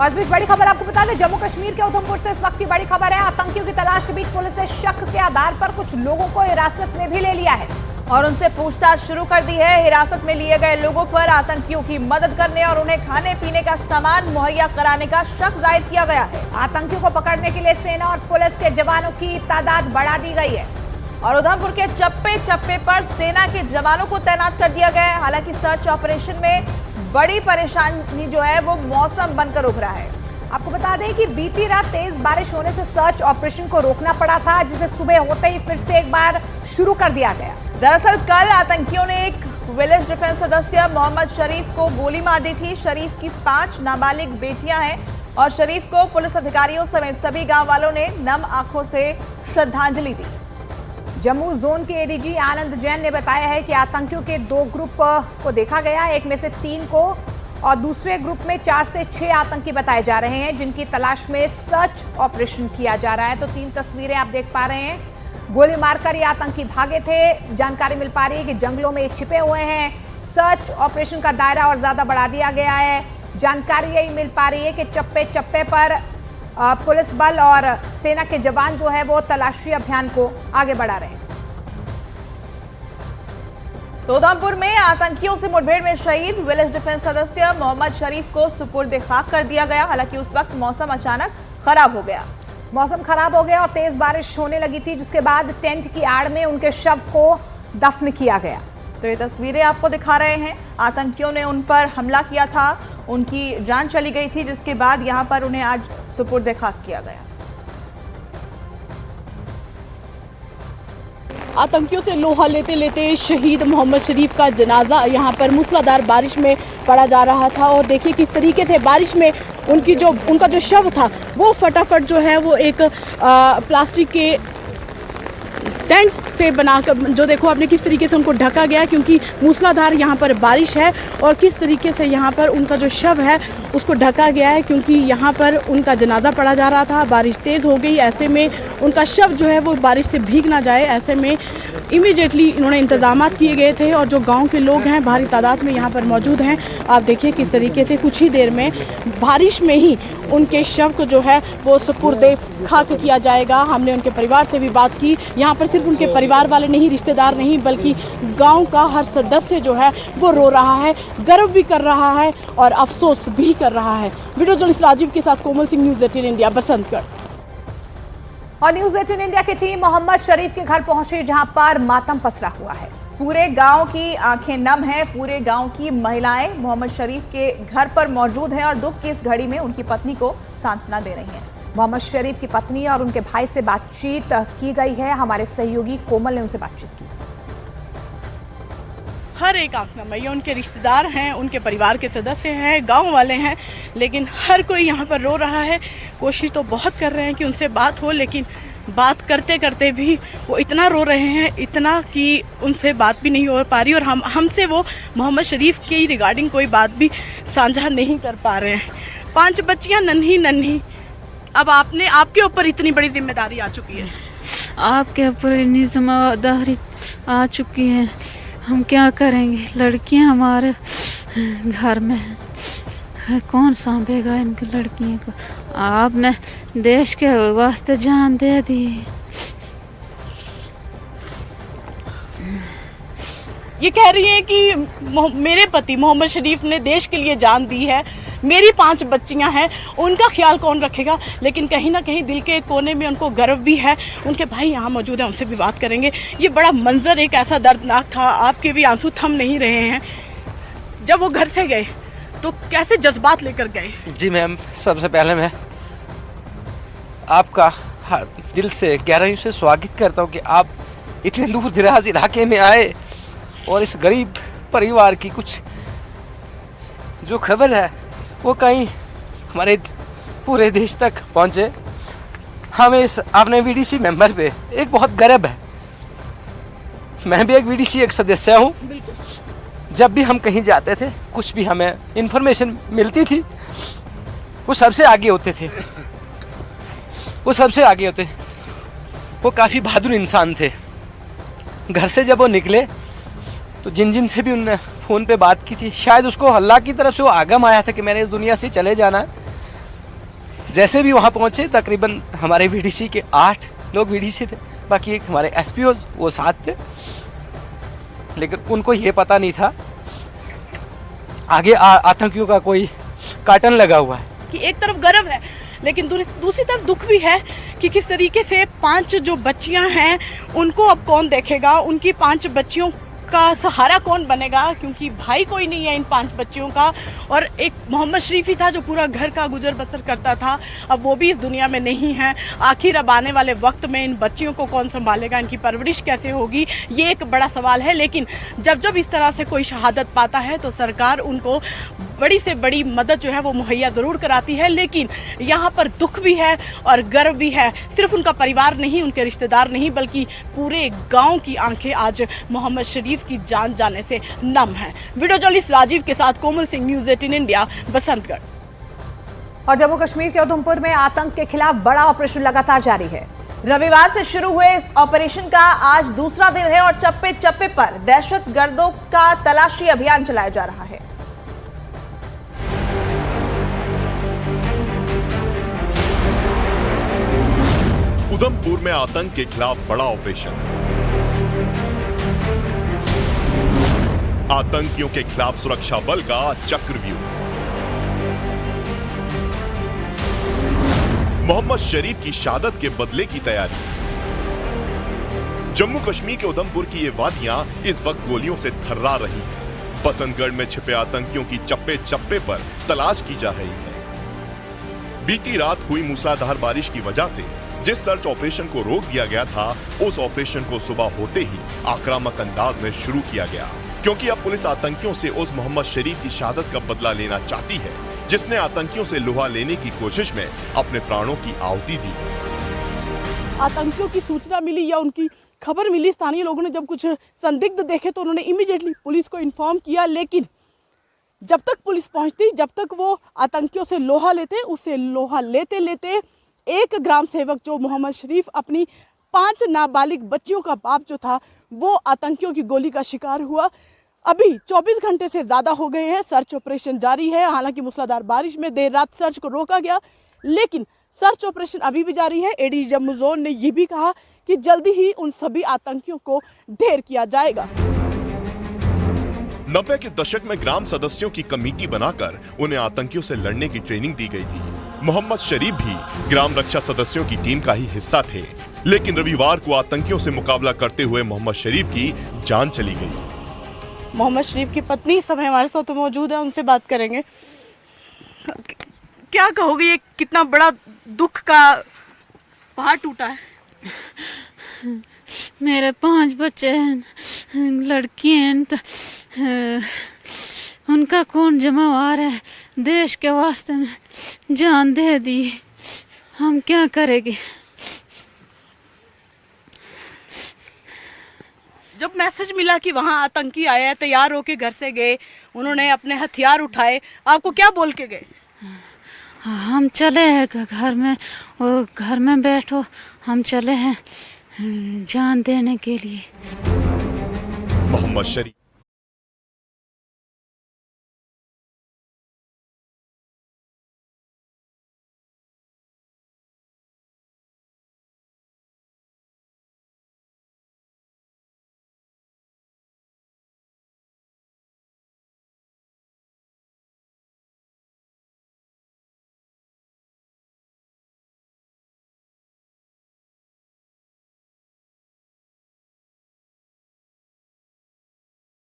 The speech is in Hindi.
और इस बीच बड़ी खबर आपको बता दें, जम्मू कश्मीर के उधमपुर से इस वक्त की बड़ी खबर है। आतंकियों की तलाश के बीच पुलिस ने शक के आधार पर कुछ लोगों को हिरासत में भी ले लिया है और उनसे पूछताछ शुरू कर दी है। हिरासत में लिए गए लोगों पर आतंकियों की मदद करने और उन्हें खाने पीने का सामान मुहैया कराने का शक जाहिर किया गया है। आतंकियों को पकड़ने के लिए सेना और पुलिस के जवानों की तादाद बढ़ा दी गई है और उधमपुर के चप्पे चप्पे पर सेना के जवानों को तैनात कर दिया गया है। हालांकि सर्च ऑपरेशन में बड़ी परेशानी जो है वो मौसम बनकर उभरा है। आपको बता दें कि बीती रात तेज बारिश होने से सर्च ऑपरेशन को रोकना पड़ा था, जिसे सुबह होते ही फिर से एक बार शुरू कर दिया गया। दरअसल कल आतंकियों ने एक विलेज डिफेंस सदस्य मोहम्मद शरीफ को गोली मार दी थी। शरीफ की 5 नाबालिग बेटियां हैं और शरीफ को पुलिस अधिकारियों समेत सभी गांव वालों ने नम आंखों से श्रद्धांजलि दी। जम्मू जोन के एडीजी आनंद जैन ने बताया है कि आतंकियों के 2 ग्रुप को देखा गया, एक में से 3 को और दूसरे ग्रुप में 4 से 6 आतंकी बताए जा रहे हैं, जिनकी तलाश में सर्च ऑपरेशन किया जा रहा है। तो 3 तस्वीरें आप देख पा रहे हैं। गोली मारकर ये आतंकी भागे थे। जानकारी मिल पा रही है कि जंगलों में छिपे हुए हैं। सर्च ऑपरेशन का दायरा और ज्यादा बढ़ा दिया गया है। जानकारी यही मिल पा रही है कि चप्पे चप्पे पर पुलिस बल और सेना के जवान जो है वो तलाशी अभियान को आगे बढ़ा रहे हैं। तो उधमपुर में आतंकियों से मुठभेड़ में शहीद विलेज डिफेंस सदस्य मोहम्मद शरीफ को सुपुर्द खाक कर दिया गया। हालांकि उस वक्त मौसम अचानक खराब हो गया। मौसम खराब हो गया और तेज बारिश होने लगी थी, जिसके बाद टेंट की आड़ में उनके शव को दफन किया गया। तो ये तस्वीरें आपको दिखा रहे हैं। आतंकियों ने उन पर हमला किया था, उनकी जान चली गई थी, जिसके बाद यहां पर उन्हें आज सुपुर्द खाक किया गया। आतंकियों से लोहा लेते लेते शहीद मोहम्मद शरीफ का जनाजा यहाँ पर मूसलाधार बारिश में पड़ा जा रहा था और देखिए किस तरीके से बारिश में उनका जो शव था वो फटाफट जो है वो एक प्लास्टिक के टेंट से बनाकर जो देखो आपने किस तरीके से उनको ढका गया, क्योंकि मूसलाधार यहाँ पर बारिश है और किस तरीके से यहाँ पर उनका जो शव है उसको ढका गया है, क्योंकि यहाँ पर उनका जनाजा पड़ा जा रहा था। बारिश तेज़ हो गई, ऐसे में उनका शव जो है वो बारिश से भीग ना जाए, ऐसे में इमीडिएटली इन्होंने इंतजाम किए गए थे और जो गाँव के लोग हैं भारी तादाद में यहाँ पर मौजूद हैं। आप देखिए किस तरीके से कुछ ही देर में बारिश में ही उनके शव को जो है वो सुपुर्द खाक किया जाएगा। हमने उनके परिवार से भी बात की। यहाँ पर सिर्फ उनके परिवार वाले नहीं, रिश्तेदार नहीं, बल्कि गांव का हर सदस्य जो है वो रो रहा है, गर्व भी कर रहा है और अफसोस भी कर रहा है। वीडियो जर्नलिस्ट राजीव के साथ कोमल सिंह, न्यूज़ 18 इंडिया, बसंतगढ़। और न्यूज़ 18 इंडिया की टीम मोहम्मद शरीफ के घर पहुंची, जहां पर मातम पसरा हुआ है। पूरे गांव की आंखें नम हैं। पूरे गांव की महिलाएं मोहम्मद शरीफ के घर पर मौजूद हैं और दुख की इस घड़ी में उनकी पत्नी को सांत्वना दे रही हैं। मोहम्मद शरीफ की पत्नी और उनके भाई से बातचीत की गई है। हमारे सहयोगी कोमल ने उनसे बातचीत की। हर एक आंख नम है, ये उनके रिश्तेदार हैं, उनके परिवार के सदस्य हैं, गांव वाले हैं, लेकिन हर कोई यहाँ पर रो रहा है। कोशिश तो बहुत कर रहे हैं कि उनसे बात हो, लेकिन बात करते करते भी वो इतना रो रहे हैं, इतना कि उनसे बात भी नहीं हो पा रही और हमसे वो मोहम्मद शरीफ के रिगार्डिंग कोई बात भी साझा नहीं कर पा रहे हैं। 5 बच्चियाँ नन्ही, अब आपके ऊपर इतनी बड़ी जिम्मेदारी आ चुकी है। आपके ऊपर इतनी जिम्मेदारी आ चुकी है, हम क्या करेंगे? लड़कियां हमारे घर में हैं, कौन सांभेगा इनकी लड़कियों को? आपने देश के वास्ते जान दे दी। ये कह रही है कि मेरे पति मोहम्मद शरीफ ने देश के लिए जान दी है, मेरी 5 बच्चियां हैं, उनका ख्याल कौन रखेगा? लेकिन कहीं ना कहीं दिल के एक कोने में उनको गर्व भी है। उनके भाई यहाँ मौजूद हैं, उनसे भी बात करेंगे। ये बड़ा मंजर एक ऐसा दर्दनाक था, आपके भी आंसू थम नहीं रहे हैं। जब वो घर से गए तो कैसे जज्बात लेकर गए? जी मैम, सबसे पहले मैं आपका दिल से गहराई से स्वागत करता हूँ कि आप इतने दूर दराज इलाके में आए और इस गरीब परिवार की कुछ जो खबर है वो कहीं हमारे पूरे देश तक पहुँचे। हमें इस अपने वीडीसी मेंबर पे एक बहुत गर्व है। मैं भी एक वीडीसी एक सदस्य हूँ। जब भी हम कहीं जाते थे, कुछ भी हमें इन्फॉर्मेशन मिलती थी, वो सबसे आगे होते थे। वो काफ़ी बहादुर इंसान थे। घर से जब वो निकले तो जिन से भी उनने फ़ोन पे बात की थी, शायद उसको अल्लाह की तरफ से वो आगम आया था कि मैंने इस दुनिया से चले जाना है। जैसे भी वहाँ पहुँचे तकरीबन हमारे बीडीसी के 8 लोग बीडीसी थे, बाकी एक हमारे एसपीओज वो 7 थे, लेकिन उनको ये पता नहीं था आगे आतंकियों का कोई कार्टन लगा हुआ है। कि एक तरफ गर्व है लेकिन दूसरी तरफ दुख भी है कि किस तरीके से 5 जो बच्चियां हैं उनको अब कौन देखेगा, उनकी 5 बच्चियों का सहारा कौन बनेगा, क्योंकि भाई कोई नहीं है इन 5 बच्चियों का। और एक मोहम्मद शरीफ ही था जो पूरा घर का गुजर बसर करता था, अब वो भी इस दुनिया में नहीं है। आखिर अब आने वाले वक्त में इन बच्चियों को कौन संभालेगा, इनकी परवरिश कैसे होगी, ये एक बड़ा सवाल है। लेकिन जब जब इस तरह से कोई शहादत पाता है तो सरकार उनको बड़ी से बड़ी मदद जो है वो मुहैया ज़रूर कराती है। लेकिन यहाँ पर दुख भी है और गर्व भी है, सिर्फ उनका परिवार नहीं, उनके रिश्तेदार नहीं, बल्कि पूरे गांव की आंखें आज मोहम्मद शरीफ की जान जाने से नम है। वीडियो जर्नलिस्ट राजीव के साथ कोमल सिंह, न्यूज़ 18 इंडिया, बसंतगढ़। और जम्मू कश्मीर के उधमपुर में आतंक के खिलाफ बड़ा ऑपरेशन लगातार जारी है। रविवार से शुरू हुए इस ऑपरेशन का आज दूसरा दिन है और चप्पे चप्पे पर दहशतगर्दों का तलाशी अभियान चलाया जा रहा है। उधमपुर में आतंक के खिलाफ बड़ा ऑपरेशन। आतंकियों के खिलाफ सुरक्षा बल का चक्रव्यूह। मोहम्मद शरीफ की शहादत के बदले की तैयारी। जम्मू कश्मीर के उधमपुर की ये वादियां इस वक्त गोलियों से थर्रा रही हैं। बसंतगढ़ में छिपे आतंकियों की चप्पे चप्पे पर तलाश की जा रही है। बीती रात हुई मूसलाधार बारिश की वजह से जिस सर्च ऑपरेशन को रोक दिया गया था, उस ऑपरेशन को सुबह होते ही आक्रामक अंदाज में शुरू किया गया, क्योंकि अब पुलिस आतंकियों से उस मोहम्मद शरीफ की शहादत का बदला लेना चाहती है जिसने आतंकियों से लोहा लेने की कोशिश में अपने प्राणों की आहुति दी। आतंकियों की सूचना मिली या उनकी खबर मिली, स्थानीय लोगों ने जब कुछ संदिग्ध देखे तो उन्होंने इमीडिएटली पुलिस को इन्फॉर्म किया। लेकिन जब तक पुलिस पहुंचती, जब तक वो आतंकियों से लोहा लेते, उससे लोहा लेते लेते एक ग्राम सेवक जो मोहम्मद शरीफ, अपनी 5 नाबालिग बच्चियों का बाप जो था, वो आतंकियों की गोली का शिकार हुआ। अभी 24 घंटे से ज़्यादा हो गए हैं, सर्च ऑपरेशन जारी है। हालांकि मूसलाधार बारिश में देर रात सर्च को रोका गया, लेकिन सर्च ऑपरेशन अभी भी जारी है। एडीजी जम्मू जोन ने यह भी कहा कि जल्दी ही उन सभी आतंकियों को ढेर किया जाएगा। 90 के दशक में ग्राम सदस्यों की कमेटी बनाकर उन्हें आतंकियों से लड़ने की ट्रेनिंग दी गई थी। मोहम्मद शरीफ भी ग्राम रक्षा सदस्यों की टीम का ही हिस्सा थे, लेकिन रविवार को आतंकियों से मुकाबला करते हुए मोहम्मद शरीफ की जान चली गई। मोहम्मद शरीफ की पत्नी इस समय हमारे साथ मौजूद है, उनसे बात करेंगे। क्या कहोगे, ये कितना बड़ा दुख का पहाड़ टूटा है? मेरे 5 बच्चे हैं, लड़की हैं, तो उनका खून जमावार है, देश के वास्ते में जान दे दी, हम क्या करेंगे। जब मैसेज मिला कि वहाँ आतंकी आए हैं, तैयार होके घर से गए, उन्होंने अपने हथियार उठाए, आपको क्या बोल के गए? हम चले हैं घर में, वो घर में बैठो, हम चले हैं जान देने के लिए। मोहम्मद शरीफ